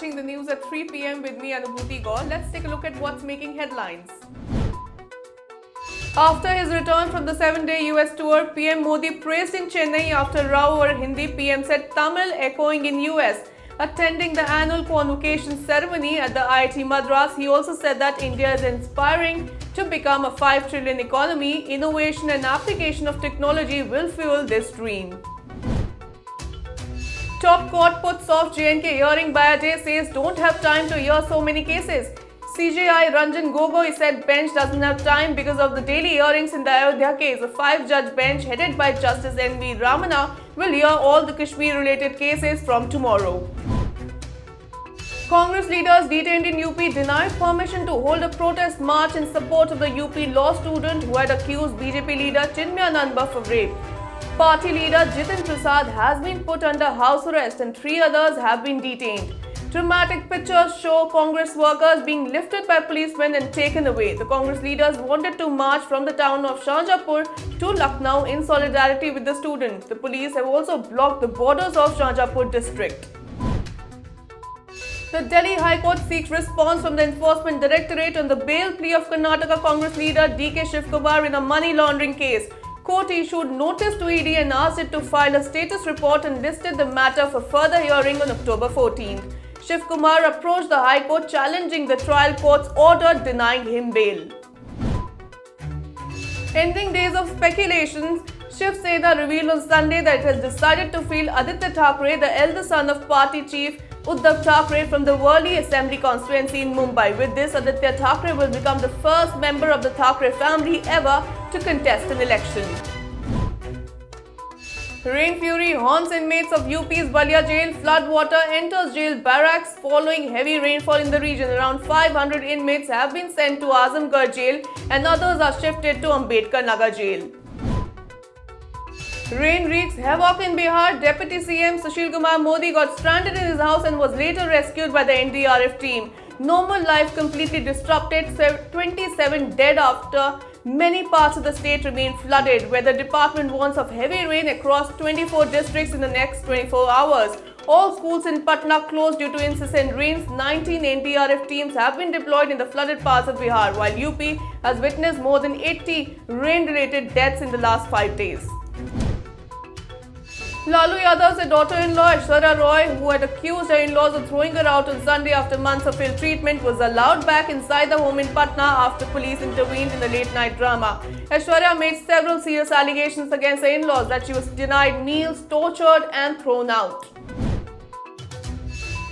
watching the news at 3 p.m. with me, Anubhuti Gaur. Let's take a look at what's making headlines. After his return from the 7-day US tour, PM Modi praised in Chennai after row over Hindi. PM said Tamil echoing in US. Attending the annual convocation ceremony at the IIT Madras, he also said that India is inspiring to become a 5 trillion economy. Innovation and application of technology will fuel this dream. Top court puts off J&K hearing by a day, says don't have time to hear so many cases. CJI Ranjan Gogoi said bench doesn't have time because of the daily hearings in the Ayodhya case. A 5-judge bench headed by Justice N.V. Ramana will hear all the Kashmir-related cases from tomorrow. Congress leaders detained in UP denied permission to hold a protest march in support of the UP law student who had accused BJP leader Chinmay Buff of rape. Party leader Jitin Prasad has been put under house arrest and 3 others have been detained. Dramatic pictures show Congress workers being lifted by policemen and taken away. The Congress leaders wanted to march from the town of Shahjahanpur to Lucknow in solidarity with the students. The police have also blocked the borders of Shahjahanpur district. The Delhi High Court seeks response from the Enforcement Directorate on the bail plea of Karnataka Congress leader D.K. Shivkumar in a money laundering case. Court issued notice to ED and asked it to file a status report and listed the matter for further hearing on October 14th. Shivkumar approached the High Court challenging the trial court's order denying him bail. Ending days of speculations, Shiv Sena revealed on Sunday that it has decided to field Aditya Thackeray, the eldest son of party chief Uddhav Thackeray, from the Worli Assembly constituency in Mumbai. With this, Aditya Thackeray will become the first member of the Thackeray family ever to contest an election. Rain fury haunts inmates of UP's Balia jail. Flood water enters jail barracks following heavy rainfall in the region. Around 500 inmates have been sent to Azamgarh jail and others are shifted to Ambedkar Nagar jail. Rain wreaks havoc in Bihar. Deputy CM Sushil Kumar Modi got stranded in his house and was later rescued by the NDRF team. Normal life completely disrupted, 27 dead after many parts of the state remain flooded. Weather department warns of heavy rain across 24 districts in the next 24 hours. All schools in Patna closed due to incessant rains. 19 NDRF teams have been deployed in the flooded parts of Bihar, while UP has witnessed more than 80 rain-related deaths in the last 5 days. Lalu Yadav's daughter-in-law Aishwarya Roy, who had accused her in-laws of throwing her out on Sunday after months of ill-treatment, was allowed back inside the home in Patna after police intervened in the late-night drama. Aishwarya made several serious allegations against her in-laws that she was denied meals, tortured and thrown out.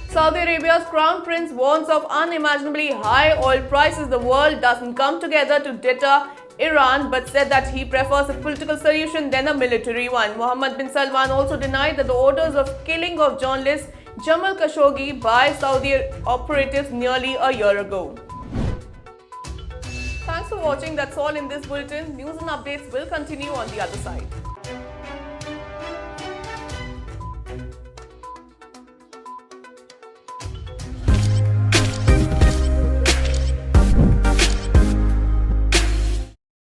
Saudi Arabia's Crown Prince warns of unimaginably high oil prices. The world doesn't come together to deter Iran, but said that he prefers a political solution than a military one. Mohammed bin Salman also denied that the orders of killing of journalist Jamal Khashoggi by Saudi operatives nearly a year ago. Thanks for watching. That's all in this bulletin. News and updates will continue on the other side.